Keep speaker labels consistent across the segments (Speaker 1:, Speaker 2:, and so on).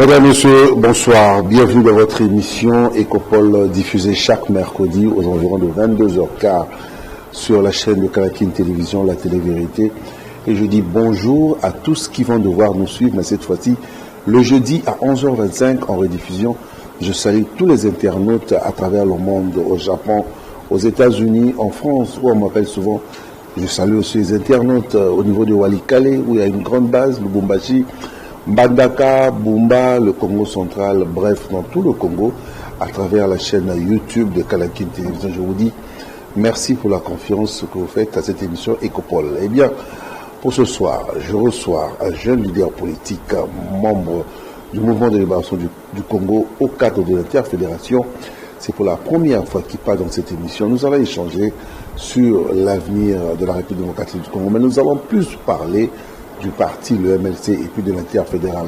Speaker 1: Mesdames, Messieurs, bonsoir. Bienvenue dans votre émission Ecopole diffusée chaque mercredi aux environs de 22h15 sur la chaîne de Kalakin Télévision, la télé-vérité. Et je dis bonjour à tous qui vont devoir nous suivre, mais cette fois-ci, le jeudi à 11h25 en rediffusion. Je salue tous les internautes à travers le monde, au Japon, aux États-Unis, en France, où on m'appelle souvent. Je salue aussi les internautes au niveau de Walikale, où il y a une grande base, Lubumbashi, Mbandaka, Bumba, le Congo central, bref, dans tout le Congo, à travers la chaîne YouTube de Kalakin Télévision. Je vous dis merci pour la confiance que vous faites à cette émission Ecopole. Eh bien, pour ce soir, je reçois un jeune leader politique, membre du mouvement de libération du Congo au cadre de l'interfédération. C'est pour la première fois qu'il parle dans cette émission. Nous allons échanger sur l'avenir de la République démocratique du Congo, mais nous allons plus parler du parti, le MLC, et puis de l'interfédéral.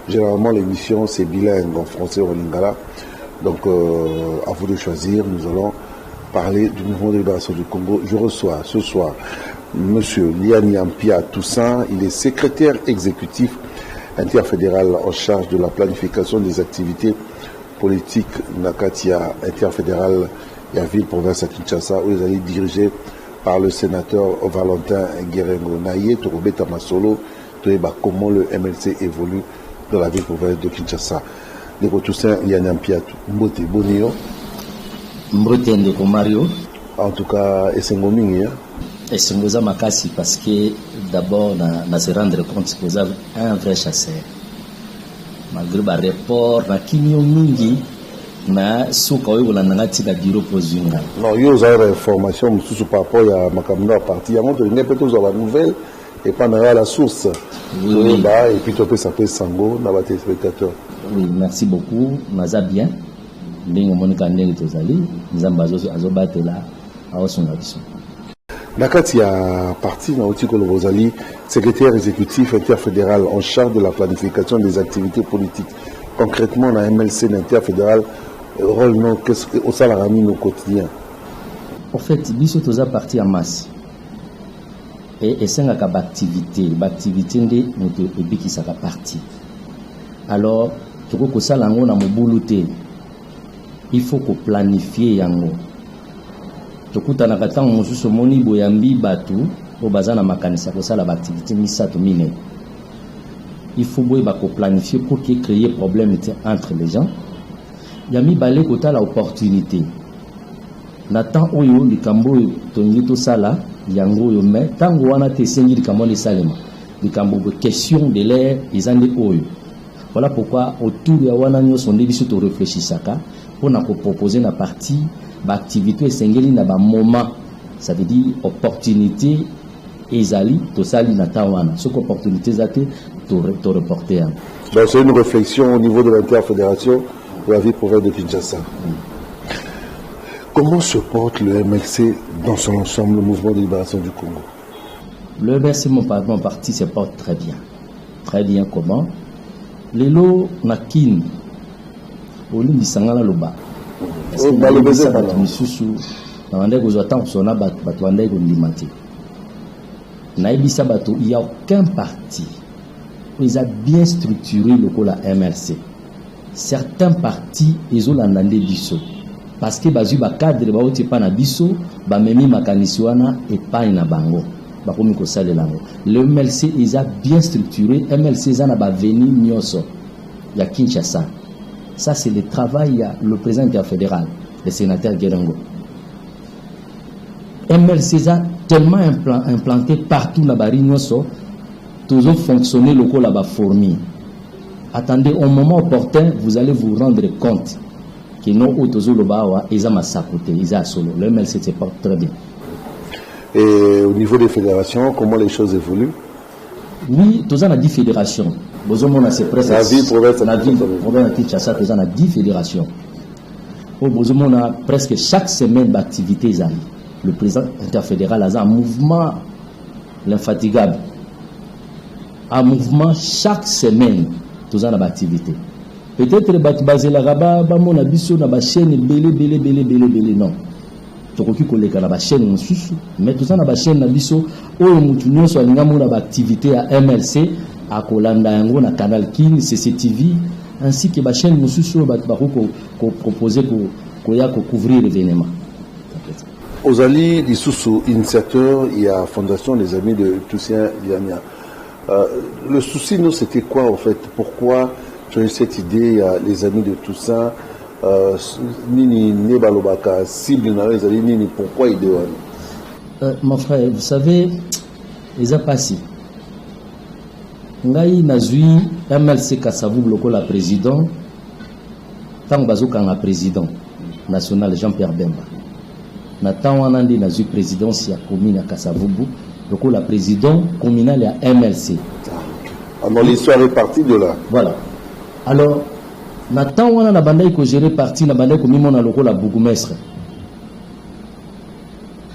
Speaker 1: Généralement, l'émission, c'est bilingue en français ou en lingala. Donc, à vous de choisir. Nous allons parler du mouvement de libération du Congo. Je reçois ce soir M. Lianiampia Toussaint. Il est secrétaire exécutif interfédéral en charge de la planification des activités politiques Nakatia interfédéral et à ville-province à Kinshasa, où ils allaient diriger par le sénateur Valentin Guérengo Naye, Torobé Tamasolo, comment le MLC évolue dans la ville-province de Kinshasa. Ndeko Toussaint Lianiampia Mbote Bonio.
Speaker 2: Mbote Ndeko Mario.
Speaker 1: En tout cas, Essengo Mingi.
Speaker 2: Essengo Makasi, parce que d'abord, on se rendre compte que vous avez un vrai chasseur. Malgré le report, na Kinyo Mingi, na souka oyo bolandanga tika bureau pozinga.
Speaker 1: Non, yo za information mususu par rapport à makamna parti ya moto ngepé to za la nouvelle et pas na la source. Oui. Et puis to peut s'appeler Sango na ba téléspectateurs.
Speaker 2: Oui, merci beaucoup. Naza bien. Ndenge monika ndenge tozali, nzamba azo batela awosonga biso.
Speaker 1: Nakati ya parti na otiko Lobozali, secrétaire exécutif interfédéral en charge de la planification des activités politiques. Concrètement, dans MLC l'interfédéral, rôle non, qu'est-ce que au salarié au quotidien?
Speaker 2: En fait, biso toza parti en masse. Et c'est une activité de notre qui sera parti. Alors, tout ko sala ngo na mobuluté. Il faut qu'on planifie yango. Tokutana kata mosusu moni boyambi batu o bazana makanisa ko sala activité misato mine. Il faut planifier pour qu'il crée problème entre les gens. Yami balé kota la opportunité. Natan oyo likambo tongi to sala yango yo mais tango wana te sengi likambo le salema. Likambo question de l'air izande oyo. Voilà pourquoi autour ya wana nyo sonde biso to réfléchissaka pour na proposer na partie activité esengeli na ba moment. Ça veut dire opportunité ezali to sali na tawana. Ce opportunité zate to reporter.
Speaker 1: Donc c'est une réflexion au niveau de l'interfédération de la ville-province de Kinshasa. Comment se porte le MLC dans son ensemble, le mouvement de libération du Congo?
Speaker 2: Le MLC, mon parti, se porte très bien. Très bien comment? Les lots nakin, au lieu de Sangala Loba. Parce que dans le baiser, il n'y a aucun parti. Ils ont bien structuré le MLC. Certains partis, ils ont l'andandé biso. Parce que bazu ba cadre ba oti pa na biso, ba memi makanisiwana et pas na bango. Ba komi ko sale lango. Le MLC ils ont bien structuré, MLC za na ba veni nyoso ya Kinshasa. Ça c'est le travail le président interfédéral, le sénateur Guérengo. MLC a tellement implanté partout na bari nyoso, toujours fonctionner local là-bas fourni. Attendez, au moment opportun, vous allez vous rendre compte que nos autozo lobawa, ils ont massacoté, ils ont solo. Le MLC se porte très bien.
Speaker 1: Et au niveau des fédérations, comment les choses évoluent?
Speaker 2: Oui, tous on a 10 fédérations. Bozomona c'est presque
Speaker 1: la ville province
Speaker 2: de Kinshasa, tous on a 10 fédérations. Au Bozomona presque chaque semaine d'activité ils arrivent. Le président interfédéral a un mouvement l'infatigable. Un mouvement chaque semaine. Tous en activité. Peut-être que basé la rabat, mon abisso na ba chaîne belé non. Tokoki koleka na ba chaîne nsusu, mais tous en ba chaîne na biso oyo mutu nyonso alinga mona ba activité à MLC à kolanda yango na Canal King, CCTV, ainsi que la chaîne Moussoussou va proposer pour couvrir l'événement.
Speaker 1: Aux alliés d'Issoussou, initiateur, il y a Fondation des Amis de Toussaint Diamia. Le souci, nous, c'était quoi en fait? Pourquoi tu as eu cette idée, il y a les Amis de Toussaint, Nini Nebalobaka, cible dans les alliés, Nini, pourquoi idée?
Speaker 2: Mon frère, vous savez, les a passé. Ngai nazui MLC Kassavou loko la président tant bazoka na président national Jean-Pierre Bemba na tant wana ndi nazui présidence ya commune ya Kasavubu loko la président communal ya MLC.
Speaker 1: Alors l'histoire est partie de là.
Speaker 2: Voilà. Alors na tant wana na bandai ko gérer parti na bandai ko mimona loko la bourgmestre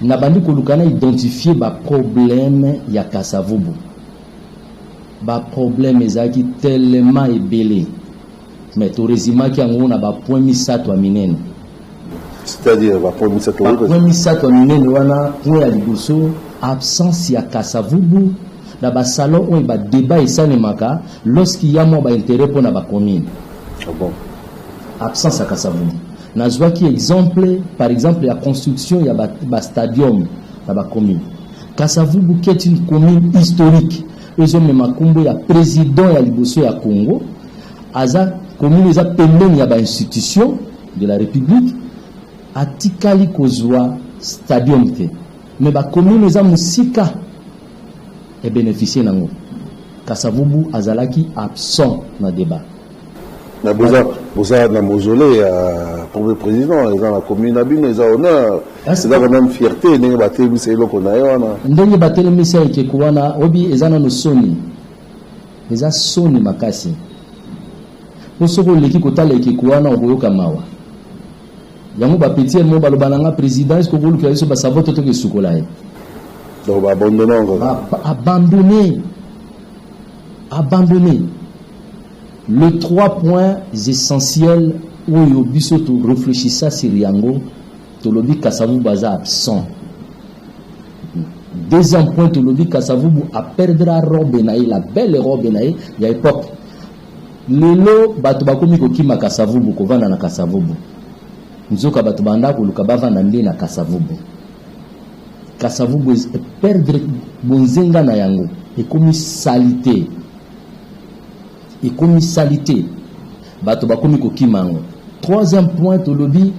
Speaker 2: na bandai ko lukana identifier ba problème ya Kasavubu. Ba problème ezaki tellement ébélé mais to résumé ki yango na ba point misato minene,
Speaker 1: c'est-à-dire ba point
Speaker 2: misato minene wana point ya liboso absence ya Kasavubu na ba salon où ba débat esalemaka lorsqu'il y a mo ba intérêt pour na ba commune.
Speaker 1: Ah bon,
Speaker 2: absence ya Kasavubu nazwaki exemple par exemple la construction ya ba stadium na ba commune. Kasavubu qui est une commune historique. Ils ont même makumbo ya président ya liboso ya Congo, aza commune za pembeni ya ba institution de la République, atikali kozwa stadium te. Mais ba commune za musika et bénéficier nango. Kasavubu azalaki absent na débat.
Speaker 1: Na boza na mausolée pour le président, ils ont la commune abine, ils ont honneur. C'est là quand même fierté, ndenge bateli c'est loko na yona.
Speaker 2: Ndenge bateli misa ekekuwana obi ezana no soni. Eza soni makasi. Posoko leki kotala ekekuwana okoyoka mawa. Yango ba petit mo balobananga président est-ce que vous le so ba savoto to ke sukola.
Speaker 1: Donc ba
Speaker 2: abandonner. Les 3 points essentiels où Yobiso to réfléchissa sur Yango, Tolobi Kasavubu baza absent. Deuxième point, Tolobi Kasavubu a perdre la robe naï, la belle robe naï, il y a époque. Lelo batubakomi ko kima Kasavubu ko vanda na Kasavubu. Nzoka batubanda ko luka bavanda ndi na Kasavubu. Kasavubu perdre bonzenga na yango et comme salité. Et comme salité, bato bakomi ko kimango. Troisième point, to lobby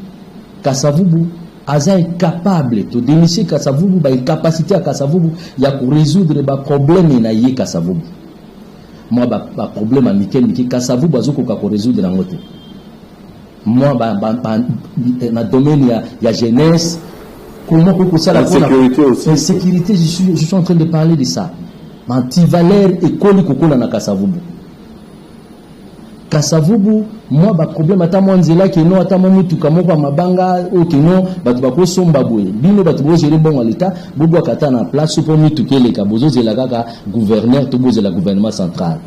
Speaker 2: Kasavubu aza incapable to dénicher Kasavubu ba incapacité à Kasavubu ya ko résoudre ba problème na yé Kasavubu. Moi ba problème amikel miki Kasavubu azoko ko résoudre na ngote. Moi na domaine ya jeunesse comment ko ça la
Speaker 1: sécurité aussi.
Speaker 2: Sécurité, je suis en train de parler de ça. Anti-valeur école ko na Kasavubu. Kasavubu, moi, ba problème ata mwanzela ke no ata mutuka moko mabanga o ke no batu bako somba boye bino batu bo gérer bon l'état bobo akata na place pour mutuka le ka bozo zela kaka gouverneur to bozo la gouvernement central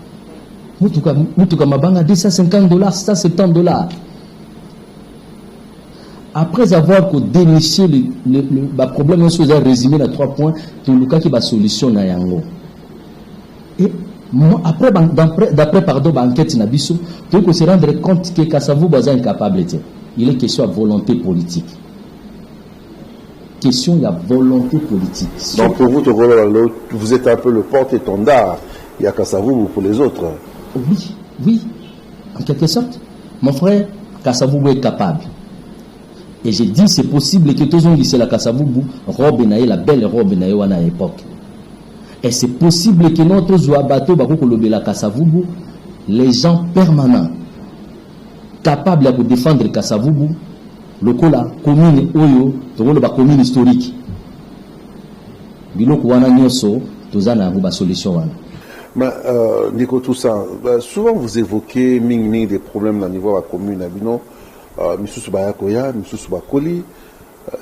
Speaker 2: mutuka mabanga $250 $170. Après avoir déniché le problème on se résumé à 3 points to luka ki ba solution na yango. Et après d'après enquête Nabiso, tu peux se rendre compte que Kasavubu est incapable. Il est question de volonté politique. Question de volonté politique.
Speaker 1: Donc pour vous, vous êtes un peu le porte-étendard. Il y a Kasavubu pour les autres.
Speaker 2: Oui, en quelque sorte. Mon frère, Kasavubu est capable. Et j'ai dit c'est possible que tous les gens la Kasavubu robe naïe, la belle robe naïe à l'époque. Et c'est possible que notre Zouabato la Kasavubu, les gens permanents, capables de défendre Kasavubu, le commune Oyo, la commune historique. Biloko wana nyoso, tozana ba solution wana.
Speaker 1: Mais Nico tout ça, souvent vous évoquez des problèmes au niveau de la commune Abino, Monsieur Subayakoya, Monsieur Subakoli.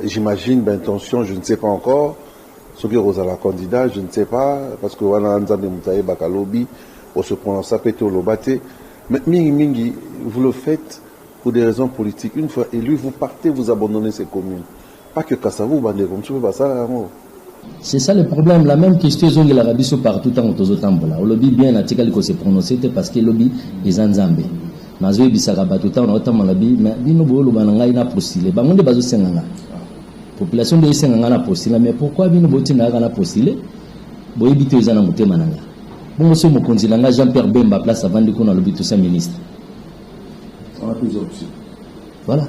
Speaker 1: J'imagine l'intention, je ne sais pas encore. Ceux qui ont la candidat, je ne sais pas, parce que on a un de Moutaï Bakalobi, on se prononce à péter au Lobate. Mais Mingi, vous le faites pour des raisons politiques. Une fois élu, vous partez, vous abandonnez ces communes. Pas que Kassavou, bandé comme tu veux pas ça.
Speaker 2: C'est ça le problème. La même question, ils ont l'Arabie partout en Tozotambola. On lobby bien, l'article qui s'est prononcé, parce que le lobby est en Zambie. nazo bisaka bato ta na otama na bi mais bino bolo bananga ina postuler bangonde bazo senganga population de senganga na postuler mais pourquoi bino botina na postuler boyebi te ezana motema nanga bongo so mokonzi nanga Jean-Pierre Bemba place avant de qu'on a le but de ministre
Speaker 1: on a plusieurs options
Speaker 2: voilà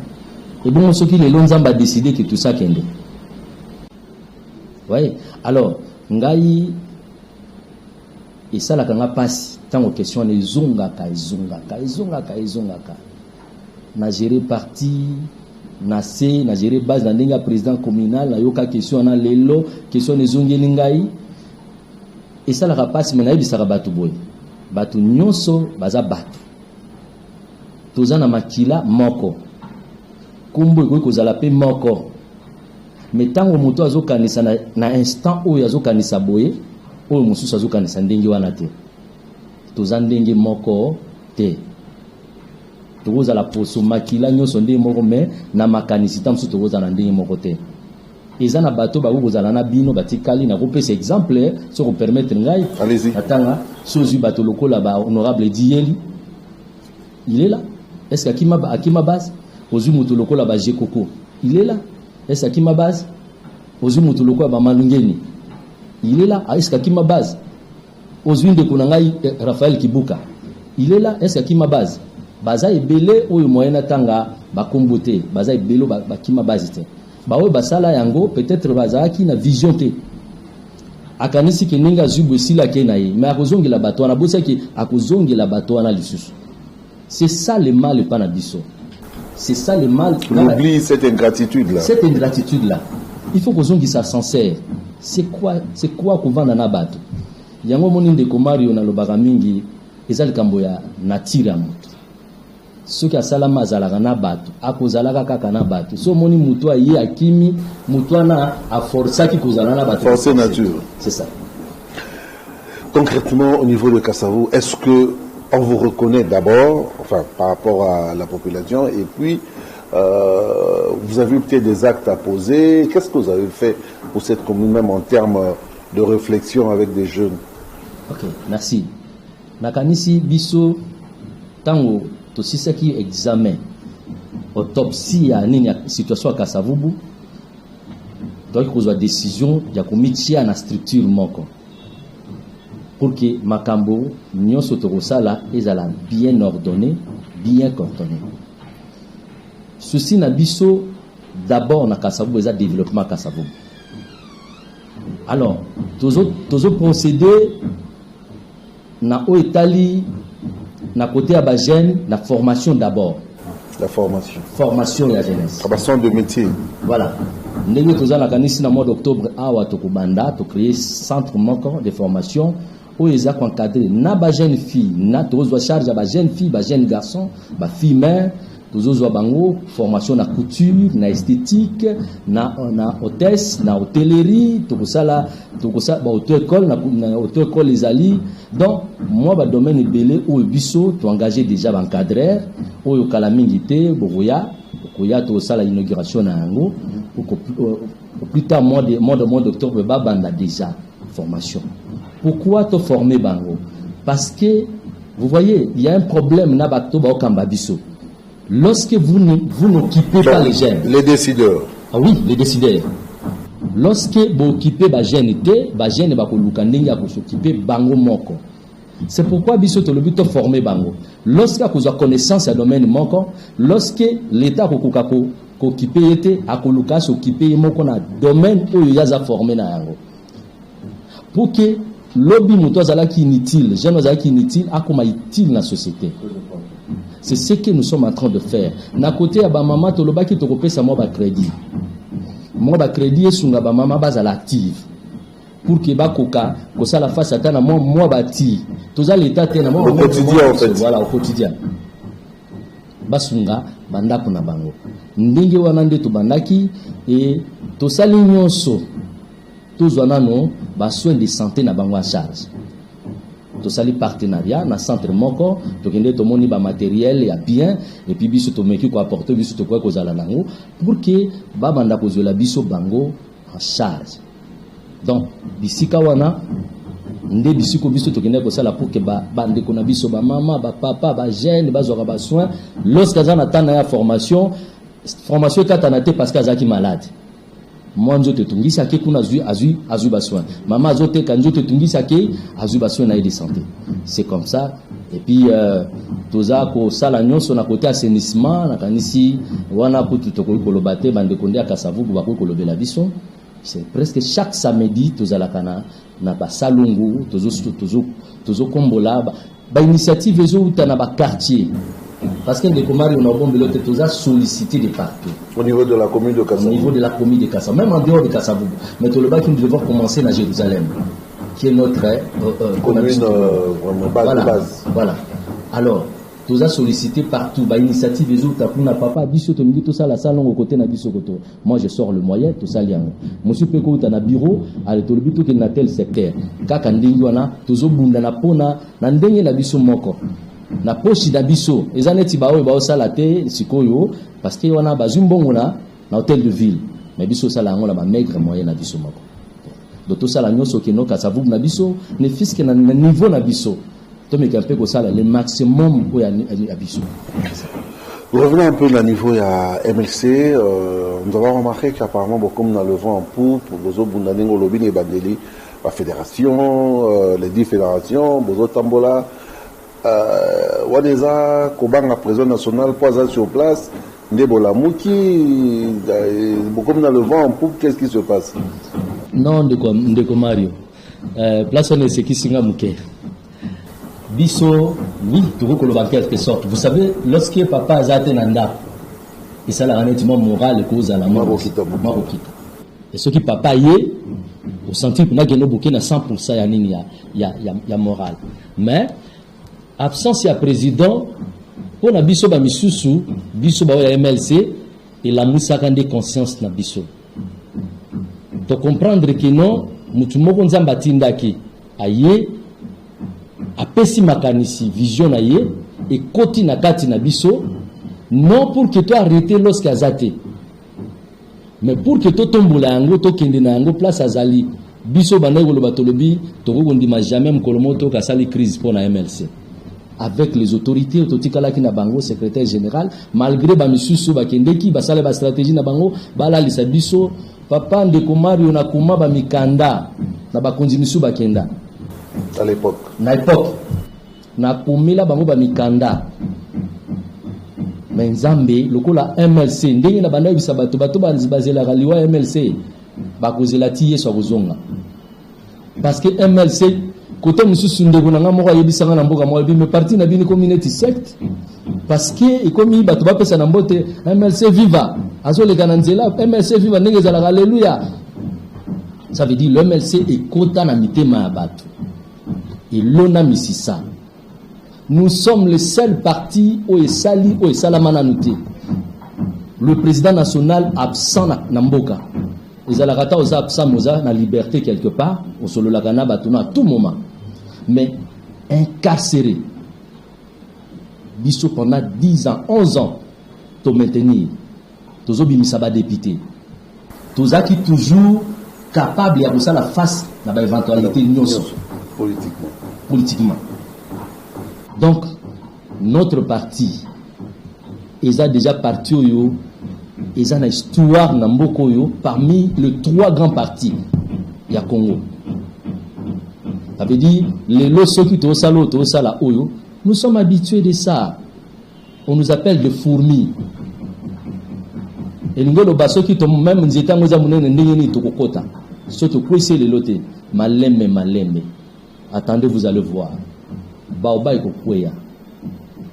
Speaker 2: et bon ce qui les lonzamba a décidé que tout ça kende ouais alors ngai et ça la kanga passe tant aux questions les zonga ka na gérer parti na C na gérer base na ndinga président communal na yoka question na lelo question les zongeli ngai et ça la passe mais na yebisa batu boy batu nyonso baza batu tozana makila moko kumbo iko kozala pe moko mais tango moto azokanisa na instant oyo azokanisa boye oyo mosusu azokanisa ndenge wana te toza ndenge moko te tokozala poso makila nyonso ndenge moko mais na makanisi ta mosusu tokozala ndenge moko te eza na bato bakozala na bino batikali na kopesa exemple so ko permettre ngai atanga sozu bato lokola ba honorable Dieli il est là est-ce akima base ozu mutu lokola ba Jekoko il est là est-ce akima base ozu mutu lokola ba Malungeni il est là est-ce akima base ozu ndeko na ngai Raphaël Kibuka il est là est-ce akima base baza ebele oyo moyena tanga bakombote baza ebelo bakima base te bawe basala yango peut-être bazaki na vision te akanisi ke ninga zubu sila ke na ye mais akozongela bato na bosaki akozongela bato na lisusu. C'est ça le mal pas na biso. C'est ça le mal.
Speaker 1: On oublie cette ingratitude là.
Speaker 2: Cette ingratitude là. Il faut qu'on ça sincère. C'est quoi qu'on vend na bato. Yango moni ndeko Mario na lobaka mingi ezali kambo ya natira moto. Soki asalama azalaka na bato akozalaka kaka na bato so moni mutu ayi akimi mutu ana a forçaki kozala na bato
Speaker 1: forcer nature.
Speaker 2: C'est ça.
Speaker 1: Concrètement au niveau de Kassavou, est-ce que on vous reconnaît d'abord, enfin par rapport à la population, et puis vous avez peut-être des actes à poser. Qu'est-ce que vous avez fait pour cette commune, même en termes de réflexion avec des jeunes?
Speaker 2: Ok, merci. Nakanisi biso tango tosisaki examen autopsie ya nini situation à Kasavubu, donc kozwa décision ya komitia na structure moko pour que makambo nyonso tokosala ezala bien ordonné, bien coordonné. Ceci na biso d'abord na Kasavubu eza développement Kasavubu. Alors tozo procéder na oetali na côté à Bagène, la formation d'abord.
Speaker 1: La formation.
Speaker 2: Formation ya jeunesse.
Speaker 1: Formation de métier.
Speaker 2: Voilà. Ndenge toza na kanisi na mois d'octobre awa tokubanda to créer centre moko de formation où ils ont encadré na ba jeune fille na tozo charge ba jeune fille, ba jeune garçon, ba fille mère, tozo bango formation na couture, na esthétique, na hôtesse, na hôtellerie, tokusala ba auto-école na auto-école les ali. Donc moi ba domaine belé où biso to engagé déjà ba encadreur oyo kala mingi te boya to sala inauguration na yango plus tard mois d'octobre ba banda déjà formation. Pourquoi te former bango? Parce que vous voyez, il y a un problème na bato ba okamba biso. Lorsque vous n'occupez pas les jeunes,
Speaker 1: les décideurs.
Speaker 2: Ah oui, les décideurs. Lorsque vous occupez les jeunes, les jeunes vont s'occuper bango moko. C'est pourquoi biso to le but de former bango. Lorsque vous avez connaissance à domaine moko, lorsque l'État ko occuper était à koluka s'occuper moko na domaine où il y a formé na yango. Pour que lobby muto azala ki inutile, jeune azala ki inutile, akoma utile na société. C'est ce que nous sommes en train de faire. Na côté ya ba mama to lobaki to kopesa mo ba crédit. Mo ba crédit esunga ba mama bazala active. Pour que ba koka ko sala face atana mo ba ti. Toza l'état te na mo
Speaker 1: au quotidien en fait.
Speaker 2: Voilà au quotidien. Basunga banda kuna bango. Ndinge wana nde to bandaki et to sali nyonso. Tozwa nano ba soins de santé na bango en charge. To sali partenariat na centre moko to kende to moni ba matériel ya bien et puis biso to meki ko apporter biso to ko zala nango pour que ba banda ko zola biso bango en charge. Donc bisika wana nde bisiko biso tokende ko sala pour que ba ndeko na biso ba mama ba papa ba jeune ba zora ba soin lorsque azana tana ya formation katana te parce qu'azaki malade moi nzo te tungisa ke kuna azui ba soin mama azote kanjo te tungisa ke azui ba soin na de santé c'est comme ça. Et puis toza ko sala nyonso na côté assainissement na kanisi wana kutu tokoi kolobate bande konde akasavubu ba kolobela biso. C'est presque chaque samedi tozala kana na ba salungu tozo kombola ba initiative ezo uta na ba quartier parce que ndeko mari on a bombelo te toza sollicité de partout
Speaker 1: au niveau de la commune de Kasavubu,
Speaker 2: au niveau de la commune de Kasavubu, même en dehors de Kasavubu, mais tout le bas qui nous devons commencer à Jérusalem qui est notre
Speaker 1: commune vraiment base.
Speaker 2: Voilà. Alors tous a sollicité partout ba initiative les autres pour na papa biso to mingi tout ça la salon au côté na biso koto. Moi je sors le moyen tout ça liango monsieur peko ta na bureau ale to lebito ke na tel secteur kaka ndingi wana tozo bunda na pona na ndenge na biso moko na pochi na biso ezaneti ba oyo ba osala te sikoyo parce que wana bazumbongo na hôtel de ville mais biso sala ngo la ba maigre moyen na biso moko donc tout ça la nyoso ke no Kasavubu na biso ne fisque na niveau na biso. Le maximum pour Abisso.
Speaker 1: Vous revenez un peu au niveau à MLC. Nous avons remarqué qu'apparemment, comme dans le vent en poupe, Bozo Bundanengo Lobin et Bandeli, la fédération, les 10 fédérations, Bozo Tambola, Wadeza, Koban, la prison nationale, Poisa sur place, Ndebola Mouki, comme dans le vent en poupe, qu'est-ce qui se passe?
Speaker 2: Non, de Mario. Place on est ce qui s'inga Mouké. Biso, oui, tu vois en quelque sorte. Vous savez, lorsque papa a été nanda, et ça l'a honnêtement moral et cause à la mort. Et ce qui papa y est, au senti que nous avons 100% il y a moral. Mais, absence il y a président, pour la biso ba misusu, biso ba MLC, et la moussa kande conscience na biso. De comprendre que non, nous moko nzamba tindaki, aye, apesi makanisi vision na ye et koti na kati na biso non pour que toi arrêter lorsque azate mais pour que to tombola yango to kende na yango place azali biso bana ko loba tolobi to ko ndima jamais mkolomoto ka sali crise pour na MLC avec les autorités ototikala ki na bango secrétaire général malgré ba misusu ba kendeki ba sala ba stratégie na bango bala lisa biso papa ndeko Mario na kuma ba mikanda na ba konzimisu ba kenda
Speaker 1: à l'époque.
Speaker 2: Na époque, na kumila bango ba mikanda. Mais Nzambe, lokola MLC, ndenge na banda bisa bato ba nzibazela kaliwa MLC, ba kozela tiye so kozonga. Parce que MLC, côté mususu ndeko na ngamo yebisa na mboka mo bi me parti na bini community sect. Parce que ikomi bato ba pesa na mbote MLC viva. Azo le kananzela MLC viva ndenge zala alléluia. Ça veut dire le MLC est kota na mitema ya bato. Et l'ona misisa. Nous sommes le seul parti où est sali, où est salamananouté. Le président national absent na mboka. Les alakata osa absent moza na liberté quelque part, au solo la gana batuna à tout moment. Mais incarcéré. Biso pendant 10 ans, 11 ans, to maintenir. Tozo bimisaba député. Toza qui toujours capable de faire la face dans l'éventualité politiquement. Donc, notre parti, ils ont déjà parti, ils ont une histoire parmi les 3 grands partis. Il y a Congo. Ça veut dire, les lots qui sont là, nous sommes habitués de ça. On nous appelle des fourmis. Et nous avons qui sont même nous états nous avons ni tokota. Surtout quoi c'est les lotés. Maleme. Attendez, vous allez voir. Baoba et Kokwea.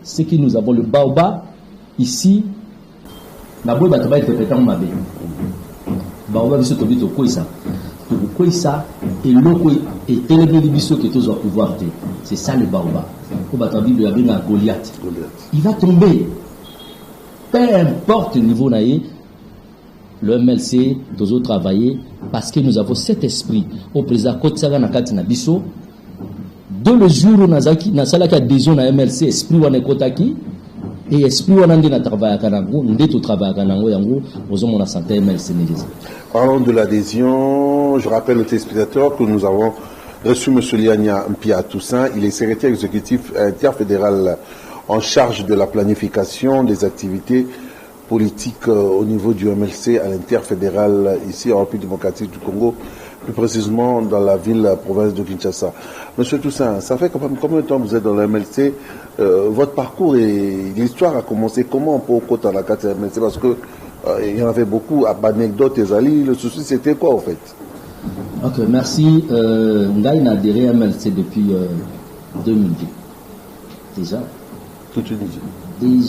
Speaker 2: Ce que nous avons le Baoba ici. Nabo ba toba interprétant mabe. Baoba biso tobi to koisa. To koisa et loko et élevé biso que tous au pouvoir. C'est ça le Baoba. Ko ba tabi de bien Goliath. Il va tomber. Peu importe le niveau naïe. Le MLC doit travailler parce que nous avons cet esprit au président Kotsaga Nakati Nabiso. De le jour où Nazaki Nasalaka adhésion à MLC, esprit ou Kotaki et esprit où on a travaillé à Kanango, nous devons travailler à Kanango, Yango, aux hommes de santé MLC.
Speaker 1: Parlons de l'adhésion. Je rappelle aux téléspectateurs que nous avons reçu M. Liania Mpia Toussaint. Il est secrétaire exécutif interfédéral en charge de la planification des activités politiques au niveau du MLC à l'interfédéral ici en République démocratique du Congo, plus précisément dans la province de Kinshasa. Monsieur Toussaint, ça fait combien de temps vous êtes dans le MLC? Votre parcours et l'histoire a commencé comment pour côté la carte MLC? Parce que il y en avait beaucoup d'anecdotes et Ali. Le souci c'était quoi en fait?
Speaker 2: Ok, merci. Ngaï n'a adhéré à MLC depuis 2002. Déjà.
Speaker 1: Toute une idée.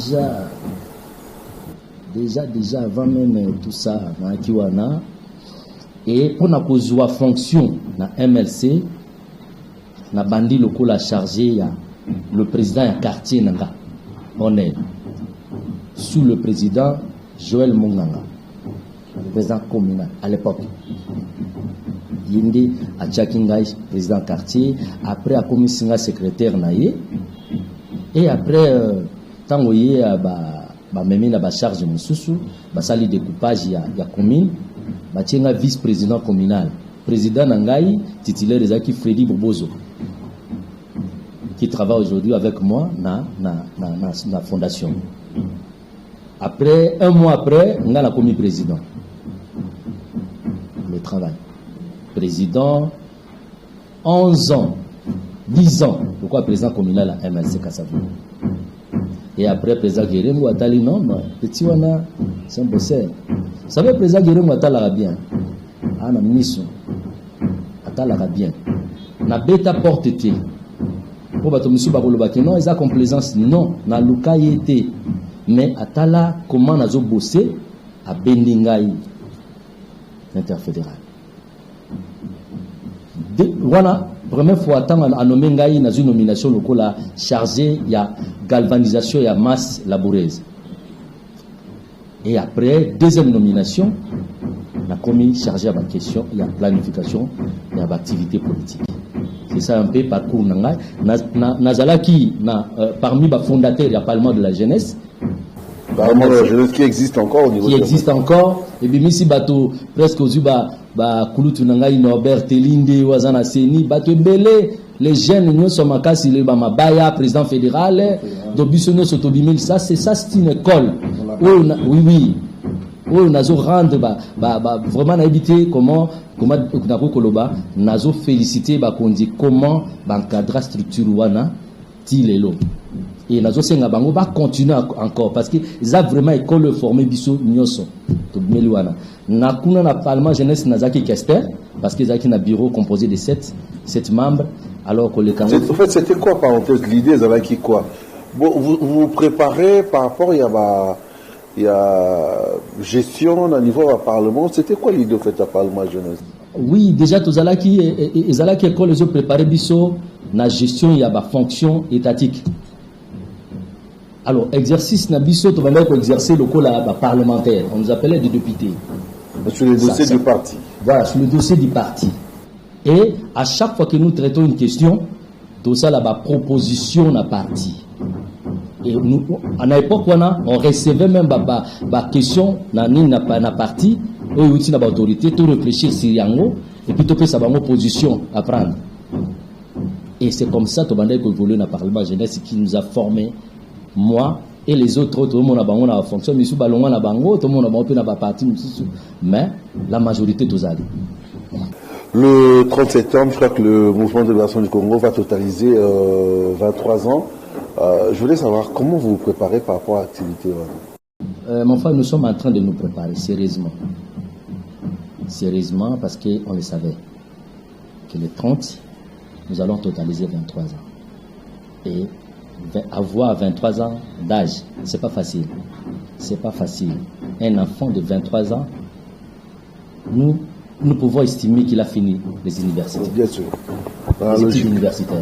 Speaker 2: Déjà avant même tout ça, na Kiwana. Et pour na kozwa fonction na MLC, na bandi local a chargé le président ya quartier nanga. On est sous le président Joël Monganga, le président communal à l'époque. Yindi a Tchakingai, président quartier, après a commis secrétaire naïe, et après tant que ba memi na ba charge mususu, ba sali découpage ya commune, ba tienga vice-président communal, président nangai titulaire des acquis Freddy Bobozo, qui travaille aujourd'hui avec moi na fondation. Après, un mois après, on a commis président. Le travail. Président, 11 ans, 10 ans. Pourquoi président communal à MLC Kassavou? Et après, président Guérim Ouattali, non, petit wana, c'est un bosseur. Vous savez, président Guérim Ouattali a bien. Ah, na mission. Ouattali a bien. Na bêta porte-té. Pour bateau, monsieur Bakolobaki, non, ils ont complaisance. Non, na luka yété. Mais atala comment nazo bossé à Bendingaï interfédéral. Voilà, première fois tant à nommer Ngaï dans une nomination locale chargée il y a galvanisation et masse laboureuse. Et après deuxième nomination, la commune chargée à la question, il y a planification et à l'activité politique. C'est ça un peu parcours Nangaï. Nazalaki parmi les fondateurs du Parlement de la jeunesse.
Speaker 1: Parlement de la jeunesse qui existe encore au niveau.
Speaker 2: Qui existe encore. Et puis ici bateau presque aux Uba Kulutu Nangaï Norbert Telinde Wazana Seni bateau belé les jeunes nous sommes à Kassi le Bamabaya président fédéral d'Obisonio Sotobimil ça c'est une école. Oui. Où nazo rendre vraiment éviter comment nako koloba nazo féliciter kondi comment encadrer structure wana ti lelo et nazo senga bango ba continuer encore parce que ils a vraiment école formé biso nyoso to meli wana na kuna na parlement jeunesse nazaki kester parce que zaki na bureau composé de 7 membres alors que le
Speaker 1: en fait c'était quoi parenthèse l'idée zalaki quoi vous préparez par rapport il y a gestion au niveau du Parlement. C'était quoi l'idée au fait à Parlement jeunesse?
Speaker 2: Oui, déjà, tous les écoles les ont préparé la gestion, il y a la fonction étatique. Alors, exercice na biso, tu vas exercer le col parlementaire. On nous appelait des députés.
Speaker 1: Sur le dossier du parti.
Speaker 2: Voilà, sur le dossier du parti. Et à chaque fois que nous traitons une question, tout ça là, proposition na parti. Et nous, à l'époque, on recevait même des questions na parti, où il y a une autorité, tout réfléchir sur yango, et puis tout ça une position à prendre. Et c'est comme ça que nous avons évolué dans le Parlement jeunesse qui nous a formés, moi et les autres, tout le monde a fonctionné, tout le monde a parti, mais la majorité tous allés.
Speaker 1: Le 30 septembre, je crois que le mouvement de libération du Congo va totaliser 23 ans. Je voulais savoir comment vous vous préparez par rapport à l'activité.
Speaker 2: Mon frère, nous sommes en train de nous préparer sérieusement. Sérieusement, parce qu'on le savait. Que le 30, nous allons totaliser 23 ans. Et avoir 23 ans d'âge, c'est pas facile. C'est pas facile. Un enfant de 23 ans, nous pouvons estimer qu'il a fini les universités.
Speaker 1: Bien sûr.
Speaker 2: Les études universitaires.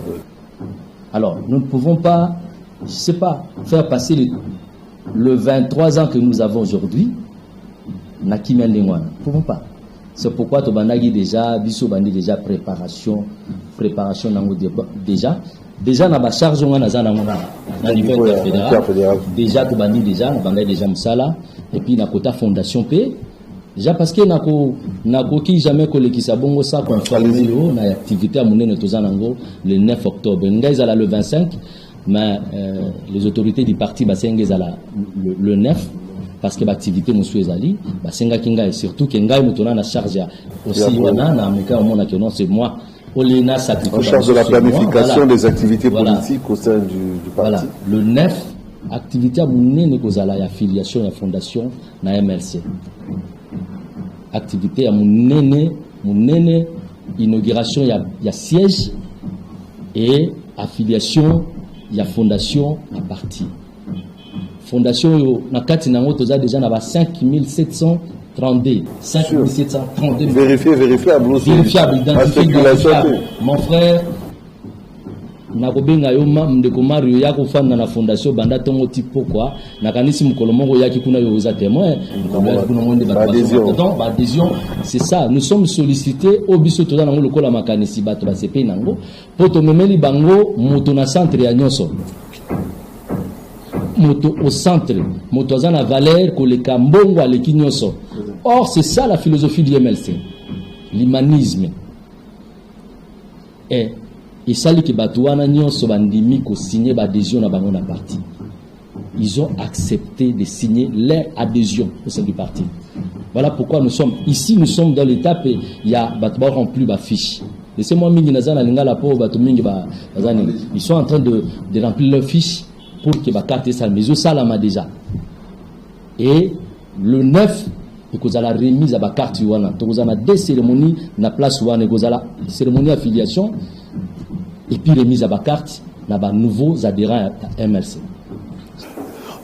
Speaker 2: Alors, nous ne pouvons pas, je ne sais pas, faire passer le 23 ans que nous avons aujourd'hui, na Kimia Ndengwana. Nous ne pouvons pas. C'est pourquoi Tobandagi déjà, Bissobandi déjà, préparation déjà. Déjà, na ba charge on a na niveau fédéral. Déjà Tobandi déjà, na banga déjà Msala et puis na kota fondation P Déjà parce que nako qui jamais kolekisa bongo ça conforme yo na activité à monene tozanango le 9 octobre. Ngazala le 25 mais les autorités du parti basengezala le 9 parce que l'activité monsieur ezali basenga kinga et surtout que ngai mutona na charge aussi wana na ameka omona que non c'est moi Olena sacrifice
Speaker 1: en charge de la planification des activités politiques au sein du parti.
Speaker 2: Voilà, le 9 activité à monene kozala ya affiliation ya fondation na MLC. Activité à monene inauguration il y a siège et affiliation il y a fondation à parti. Fondation na kati nango toza déjà na ba 5732
Speaker 1: vérifiable aussi
Speaker 2: identifiable. Mon frère nakobenga yo ndeko Mario ya kofanda na fondation banda tongo tipo quoi nakanisi mukolo moko yaki kuna yo za témoin donc adhésion c'est ça, nous sommes sollicités au biso toza nango lokola makanisi bato ba sepe nango poto memeli bango moto na centre ya nyonso moto au centre moto za na valeur koleka mbongo aleki nyonso. Or c'est ça la philosophie du MLC, l'humanisme. Et ça qui batouana nyonso bandimi ko signer adhésion na bango na parti. Ils ont accepté de signer leur adhésion au sein du parti. Voilà pourquoi nous sommes ici, nous sommes dans l'étape il y a batba rempli ba fiche. Laissez-moi mingi nazana lingala po batu mingi ba bazani. Ils sont en train de remplir leur fiche pour que ba carte ça mais ça la déjà. Et le 9 et que la remise à ba carte wana. Donc vous avez deux cérémonies na place wana que la cérémonie affiliation et puis remise à ma carte, na ba nouveaux adhérents à MLC.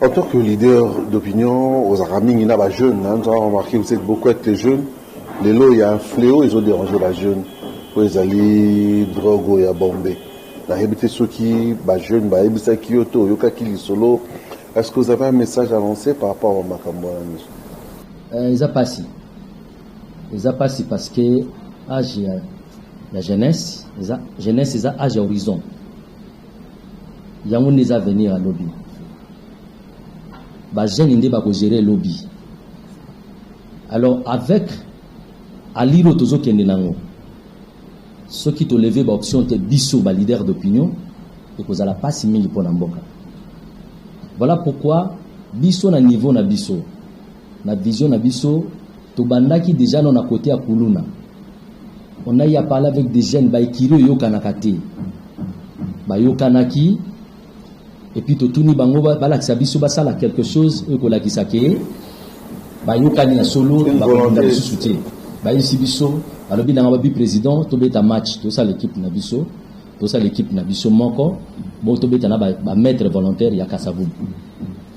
Speaker 1: En tant que leader d'opinion, aux Aramis, il y a des jeunes. Nous avons remarqué que vous êtes beaucoup avec les jeunes. Les lots, il y a un fléau, ils ont dérangé la jeune. Pour les alliés, drogue, il y a bombé. La réalité, ceux qui, jeunes, ils Kyoto, Yoka Kili Solo. Est-ce que vous avez un message à lancer par rapport au Makambo?
Speaker 2: Ils ont passé. Ils ont passé parce que la jeunesse, ils ont âge à horizon. Il y a un avenir à lobby. Les jeunes ne peuvent pas gérer le lobby. Alors, avec Aliro Tozo Kendenango, ceux qui ont levé l'option de Bisso, leader d'opinion, et que vous n'allez pas signer pour Namboka. Voilà pourquoi Bisso na niveau na Bisso, na vision na Bisso, Tobandaki déjà non à côté à Kuluna. On a eu à parler avec des jeunes, Baikiro Yokanakate, Bayokanaki, et puis Totuni Bango, Balaksa Bisso Basala quelque chose, Ekolakisake, Bayokani a solo, Bakondi soutien. Bayisi Bisso, Alobi Namabi président, Tobeta match, tout ça l'équipe Nabisso, tout ça l'équipe Nabisso Moko, bon Tobeta Naba maître volontaire Yakasavou.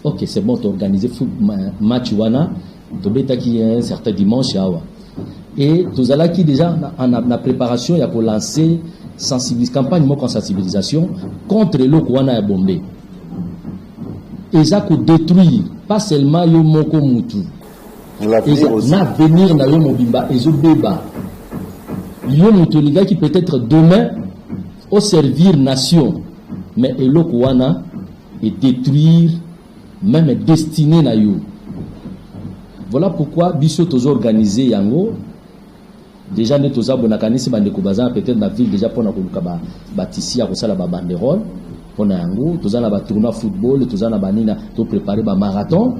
Speaker 2: Ok, c'est bon, tu organises match Wana, Tobeta qui est un certain dimanche à Awa. Et tout ça là qui déjà en la préparation, il y a pour lancer campagne de sensibilisation contre le Kouana et Bombé. Et ça pour détruire, pas seulement le Moko Moutou. L'avenir na yo mobimba et beba. Yo Moutou, les gars qui peut-être demain au servir nation, mais le Kouana et détruire, même destiné na yo. Voilà pourquoi Bisso tous organisé yango. Déjà nous tous abonakanisi bandeko bazan peut-être na ville déjà pour na koluka ba batisi ya kosala ba banderole pour na yango tous na ba tournoi football tous na banina to préparer ba marathon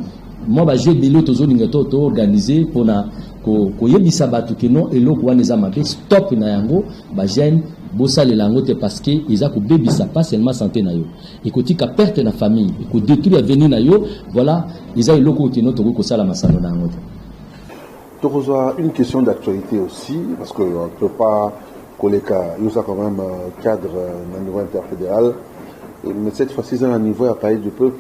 Speaker 2: moi ba jeu de tous linga to organiser pour na ko yebisa batu ke non eloko wana za mabe stop na yango ba jeune bossa le lango te parce que ils a ko bebisa pas seulement santé na yo et ko tika perte na famille et ko détruire avenir na yo voilà ils a eloko ke non to ko sala masano na yango.
Speaker 1: Une question d'actualité aussi, parce qu'on ne peut pas coller qu'à nous a quand même un cadre au niveau interfédéral, mais cette fois-ci, c'est un niveau à parler du peuple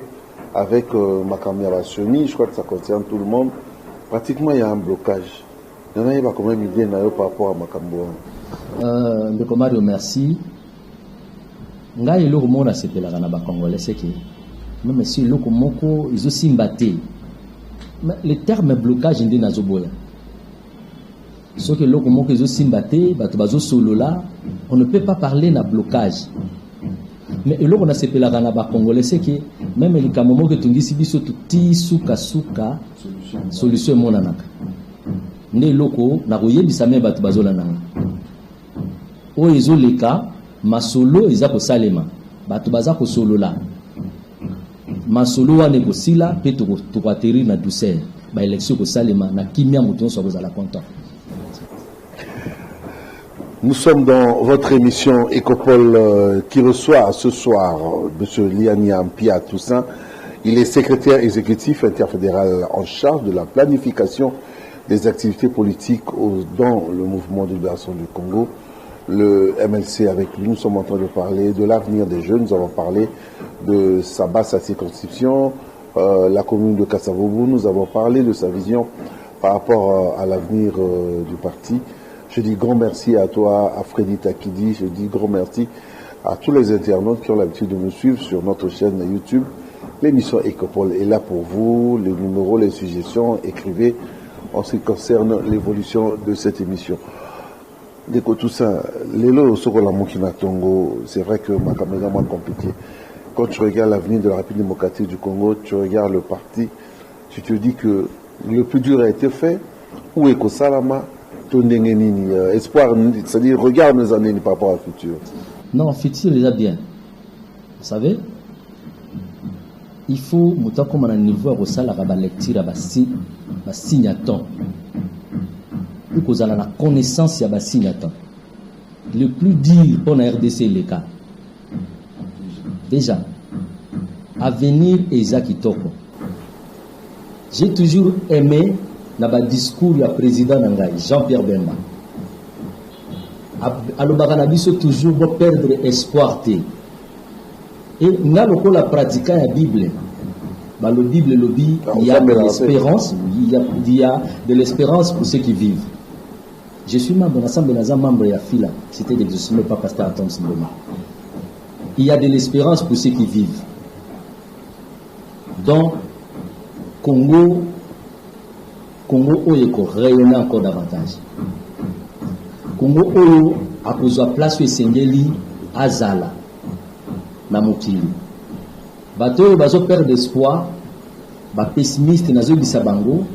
Speaker 1: avec Makamia Bachoni, je crois que ça concerne tout le monde. Pratiquement, il y a un blocage. Il y en a quand même une idée par rapport à Makambo.
Speaker 2: Ndeko Mario, merci. Ngai eloko mona sepelaka na bakongolais c'est que même si eloko moko ezosimbaté le terme blocage ndi nazoboya. Ce que l'on moko ezo simbaté, bato solo là, on ne peut pas parler na blocage. Mais le qu'on a sepelé la ba congolais c'est que même les kamomo que tungisi biso tuti suka solution monanaka. nde loko na koyebisa me bato bazolanda oyo ezoleka masolo eza kosalema bato baza kosolola masolo wana ekosila mpe tokoaterir na douceur baélection kosalema na kimia moto nyonso akozala content.
Speaker 1: Nous sommes dans votre émission Ecopole qui reçoit ce soir M. Liani Ampia Toussaint. Il est secrétaire exécutif interfédéral en charge de la planification des activités politiques dans le mouvement de libération du Congo, le MLC. Avec lui, nous sommes en train de parler de l'avenir des jeunes. Nous avons parlé de sa circonscription, la commune de Kasavubu. Nous avons parlé de sa vision par rapport à l'avenir du parti. Je dis grand merci à toi, à Freddy Takidi. Je dis grand merci à tous les internautes qui ont l'habitude de me suivre sur notre chaîne YouTube. L'émission Ecopole est là pour vous. Les numéros, les suggestions, écrivez en ce qui concerne l'évolution de cette émission. Deko tout ça, Lelo Sokola Mokina Tongo, c'est vrai que ma caméra est moins compliqué. Quand tu regardes l'avenir de la République démocratique du Congo, tu regardes le parti, tu te dis que le plus dur a été fait. Où est Kosalama? Espoir, c'est-à-dire regarde mes années par rapport au futur.
Speaker 2: Non, le futur déjà bien. Vous savez, il faut, comme on a un niveau à la lecture, à la signe à temps. Il faut la connaissance à la signe à temps. Le plus dur pour la RDC est le cas. Déjà, avenir Isaac Kitoko. J'ai toujours aimé le discours du président Jean-Pierre Bemba. Alors, toujours perdre espoir. Et nous avons la pratique la Bible. Le Bible, il y a de l'espérance. Il y a de l'espérance pour ceux qui vivent. Je suis membre de l'Assemblée nationale, membre de la FILA. C'était de pas pasteur Anton Simbloma. Il y a de l'espérance pour ceux qui vivent. Donc, Congo Oyo rayonne encore davantage. Congo Oyo a besoin de place où Sengeli Azala na mokili. Bato bazo perdre d'espoir, ba pessimiste nazo bisabango.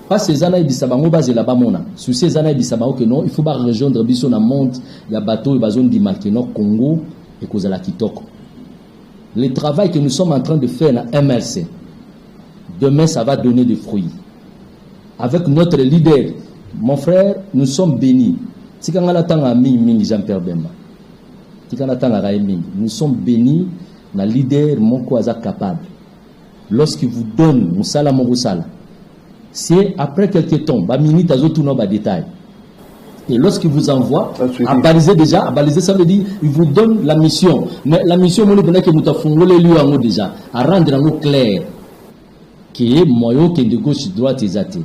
Speaker 2: Pas ces années bisabango basé là-bas mona. Sous ces années bisabango que non, il faut pas rejoindre biso na monde ya bato bazo di marquer no Congo et kozala kitoko. Le travail que nous sommes en train de faire na MLC. Demain, ça va donner des fruits. Avec notre leader, mon frère, nous sommes bénis. Jean-Pierre Bemba. Nous sommes bénis. Le leader, mon est capable. Lorsqu'il vous donne, c'est après quelques temps, détail. Et lorsqu'il vous envoie, à baliser déjà, ça veut dire, il vous donne la mission. Mais la mission, que nous avons déjà, à rendre clair. Qui est moyen que de gauche droite et athée.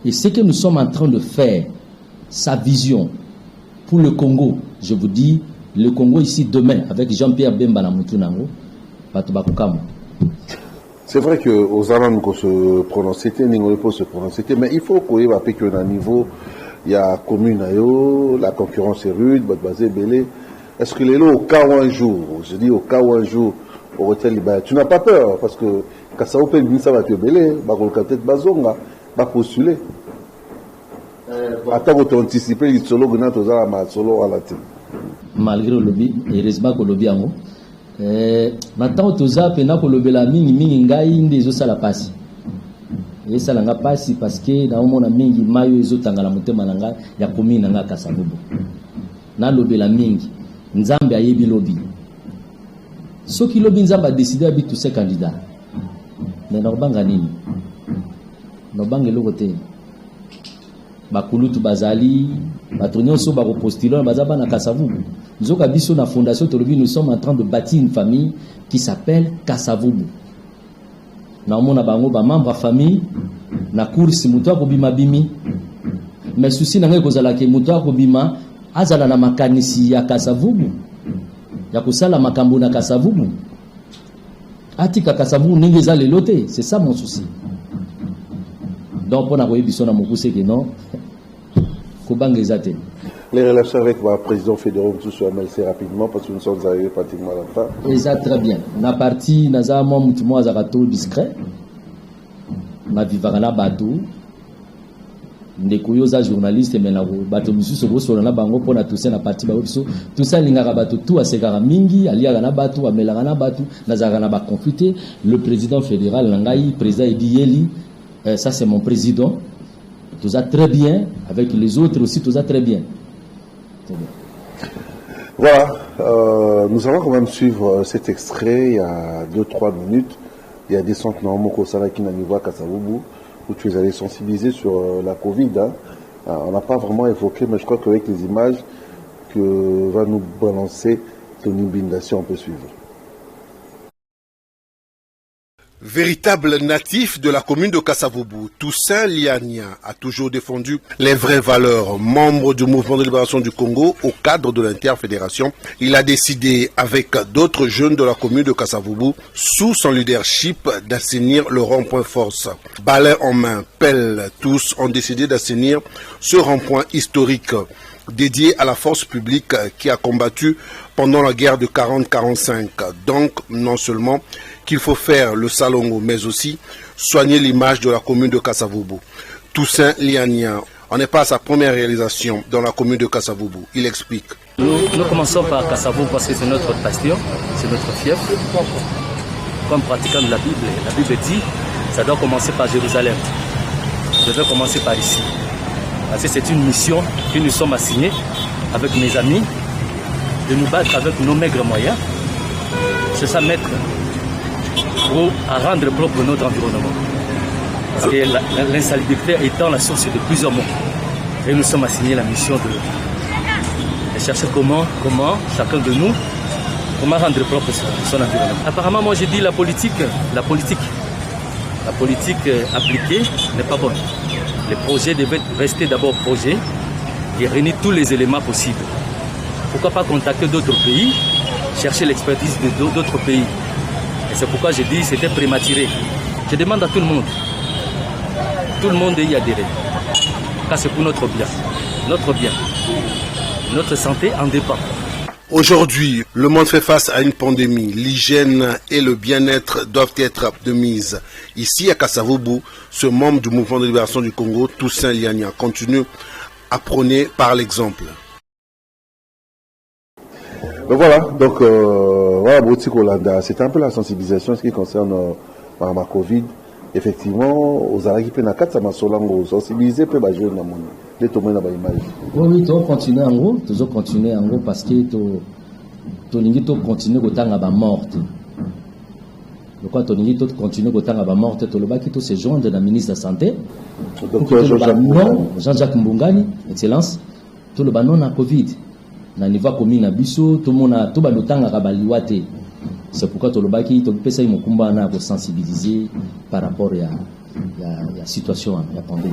Speaker 2: Et ce que nous sommes en train de faire, sa vision pour le Congo, je vous dis, le Congo ici demain, avec Jean-Pierre Bemba Namutunango,
Speaker 1: c'est vrai qu'aux Allemands, qu'on se prononcer, mais il faut qu'on ait un niveau, il y a commune, la concurrence est rude, est-ce que les lots, au cas où un jour, je dis au cas où un jour, au hôtel, tu n'as pas peur, parce que quand ça va te belé, va postuler. Attends, tu anticipes les solo, solo à la tête.
Speaker 2: Malgré le lobby, heureusement que le lobby a mot. Maintenant, tu as pena pour le bela mingi ngai des os à la passe. Et ça n'a pas passé parce que dans mon ami mayo ezo tangala motema nanga ya komi nanga Kasavubu. Na lobby la mingi nzambe ayebi lobby. Ce qui lobby nzambe a décidé à tous ces candidats. Mais nobanga nini? Nobanga lokote. Bakulutu bazali, batonyo so bako postulon bazaba na Kasavubu. Nzoka biso na fondation Tolobi, nous sommes en train de bâtir une famille qui s'appelle Kasavubu. Na omona bango ba membre famille na course muto ko bima bimi. Mais souci na ngai kozala ke muto ko bima azala na makanisi ya Kasavubu. Ya kusala makambo na Kasavubu. Atika Kasavubu ningi za lelote, c'est ça mon souci. Donc pour na koyi biso na mokuse ke non ko bangezate.
Speaker 1: Les relations avec le président fédéral tout sur MLC rapidement parce que nous sommes arrivés pratiquement à la fin.
Speaker 2: Et ça très bien. Na partie naza mo mutumo azakato discret. Na vivara na bateau ndeko yoza journaliste mais na bato misusu bosola na bango pona tout ça na parti ba biso tout ça lingaka bato tout asekaka mingi aliaka na bato amelaka na bato nazaka na ba conflit. Le président fédéral nangai président Edi Yeli, ça c'est mon président, tout ça très bien, avec les autres aussi tout ça très bien.
Speaker 1: Voilà, nous allons quand même suivre cet extrait il y a 2-3 minutes. Il y a des centres normaux qu'au Salaki Naniwa Kasavubu où tu es allé sensibiliser sur la Covid. Hein. On n'a pas vraiment évoqué, mais je crois qu'avec les images que va nous balancer Tony Bindassi, on peut suivre.
Speaker 3: Véritable natif de la commune de Kasavubu, Toussaint Liania a toujours défendu les vraies valeurs. Membre du mouvement de libération du Congo au cadre de l'interfédération, il a décidé avec d'autres jeunes de la commune de Kasavubu, sous son leadership, d'assainir le rond-point force. Balai en main, pelle, tous ont décidé d'assainir ce rond-point historique dédié à la force publique qui a combattu pendant la guerre de 40-45. Donc, non seulement qu'il faut faire le salongo, mais aussi soigner l'image de la commune de Kasavubu. Toussaint Liania, on n'est pas à sa première réalisation dans la commune de Kasavubu. Il explique.
Speaker 2: Nous commençons par Kasavubu parce que c'est notre passion, c'est notre fief. Comme pratiquant de la Bible dit, ça doit commencer par Jérusalem. Je vais commencer par ici. Parce que c'est une mission que nous sommes assignés avec mes amis, de nous battre avec nos maigres moyens. C'est ça, mettre à rendre propre notre environnement. Parce que l'insalubrité étant la source de plusieurs maux. Et nous sommes assignés la mission de chercher comment chacun de nous, comment rendre propre son environnement. Apparemment, moi j'ai dit la politique appliquée n'est pas bonne. Les projets devaient rester d'abord projets et réunir tous les éléments possibles. Pourquoi pas contacter d'autres pays, chercher l'expertise d'autres pays. Et c'est pourquoi j'ai dit que c'était prématuré. Je demande à tout le monde d'y adhérer. Car c'est pour notre bien, notre santé en dépend.
Speaker 3: Aujourd'hui, le monde fait face à une pandémie. L'hygiène et le bien-être doivent être de mise. Ici, à Kasavubu, ce membre du mouvement de libération du Congo, Toussaint Liania, continue à prôner par l'exemple.
Speaker 1: Voilà, donc voilà, c'était un peu la sensibilisation en ce qui concerne ma Covid. Effectivement, aux Arabes qui peuvent sensibiliser, peuvent jouer dans le monde.
Speaker 2: Oui, tu continuer en gros, parce que tu continues à mort. Quand tu continues à mort, tu se joindre dans le ministre de la Santé. Jean-Jacques Mbungani, excellence, tout le non à Covid. Na niveau commune na biso tout monde a tout balotanga kabaliwate. C'est pourquoi tout le baki to pesa imokumba na pour sensibiliser par rapport à la situation la pandémie.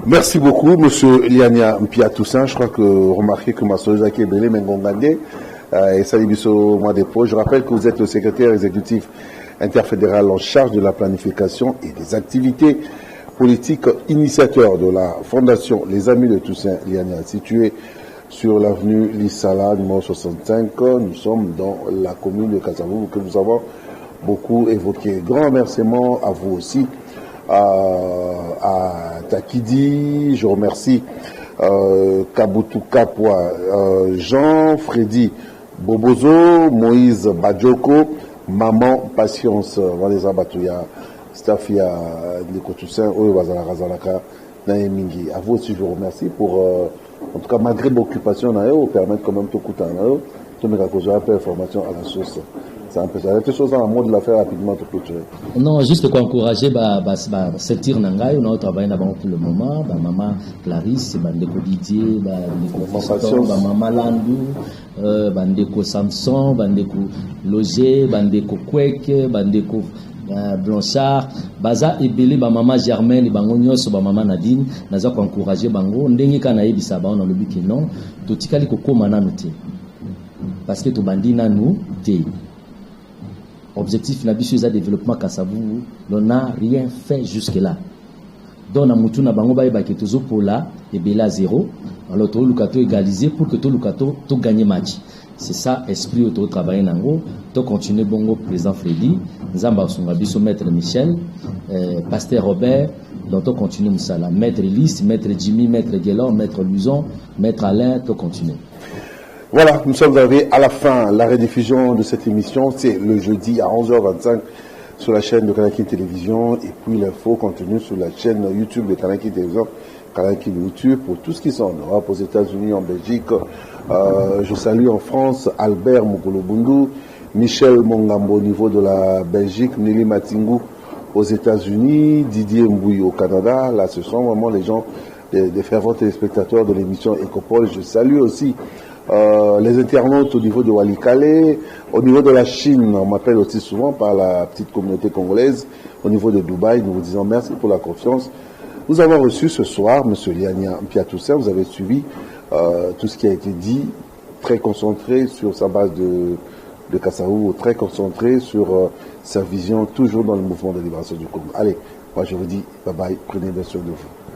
Speaker 1: Merci beaucoup monsieur Liania Mpia Toussaint. Je crois que remarquez que ma soeur qui est belé mengongande et salut biso mois dépôt. Je rappelle que vous êtes le secrétaire exécutif interfédéral en charge de la planification et des activités politiques, initiateur de la fondation Les Amis de Toussaint Liania située sur l'avenue Lissala, numéro 65. Nous sommes dans la commune de Kasavubu que nous avons beaucoup évoqué. Grand remerciement à vous aussi, à Takidi. Je remercie Kabutu Kapwa, Jean, Freddy Bobozo, Moïse Badjoko, Maman Patience, Vanessa Batouya, Stafia Ndeko Toussaint, Oyo Bazala Razalaka, Naemingi. À vous aussi, je vous remercie pour. En tout cas, malgré l'occupation, on permet quand même tout coûter tout me causer un peu d'information à la source. C'est un peu ça. Il y a chose en mode de la faire rapidement tout clôturer.
Speaker 2: Non, juste pour encourager, sentir Nangaï, on a travaillé là-bas pour le moment. Maman Clarisse, Bandeko Didier, Maman Landou, Bandeko Samson, Bandeko Loger, Bandeko Kwek, Bandeko Blanchard, baza ebele ba maman Germaine bango nyonso ba maman Nadine naza ko encourager bango ndenge kana yebisa ba on le but que non to tikali ko koma nanu te parce que to bandi nanu te objectif na biso za développement Kasavubu on n'a rien fait jusque là donc na mutu na bango ba ke tozo pola ebele à zéro alors to lukato égaliser pour que to lukato to gagner match. C'est ça, esprit autour de travailler nango. To continuer bongo président Freddy, Nzamba Sungabiso maître Michel, pasteur Robert, Donc, on continue ça là. Maître Lys, Maître Jimmy, Maître Guélon, Maître Luzon, Maître Alain, on continue.
Speaker 1: Voilà, nous sommes arrivés à la fin. La rediffusion de cette émission, c'est le jeudi à 11h25 sur la chaîne de Kanakini Télévision. Et puis l'info continue sur la chaîne YouTube de Kanakini Télévision, Kanakini YouTube, pour tout ce qui sont en Europe, aux États-Unis, en Belgique. Je salue en France Albert Mugolobundu, Michel Mongambo au niveau de la Belgique, Nelly Matingou aux États-Unis, Didier Mbouy au Canada. Là, ce sont vraiment les gens, des fervents téléspectateurs de l'émission Ecopol. Je salue aussi les internautes au niveau de Walikale, au niveau de la Chine. On m'appelle aussi souvent par la petite communauté congolaise, au niveau de Dubaï. Nous vous disons merci pour la confiance. Nous avons reçu ce soir M. Liania Mpiatoussin. Vous avez suivi tout ce qui a été dit, très concentré sur sa base de Kasaou, très concentré sur sa vision, toujours dans le mouvement de libération du Congo. Allez, moi je vous dis bye bye, prenez bien soin de vous.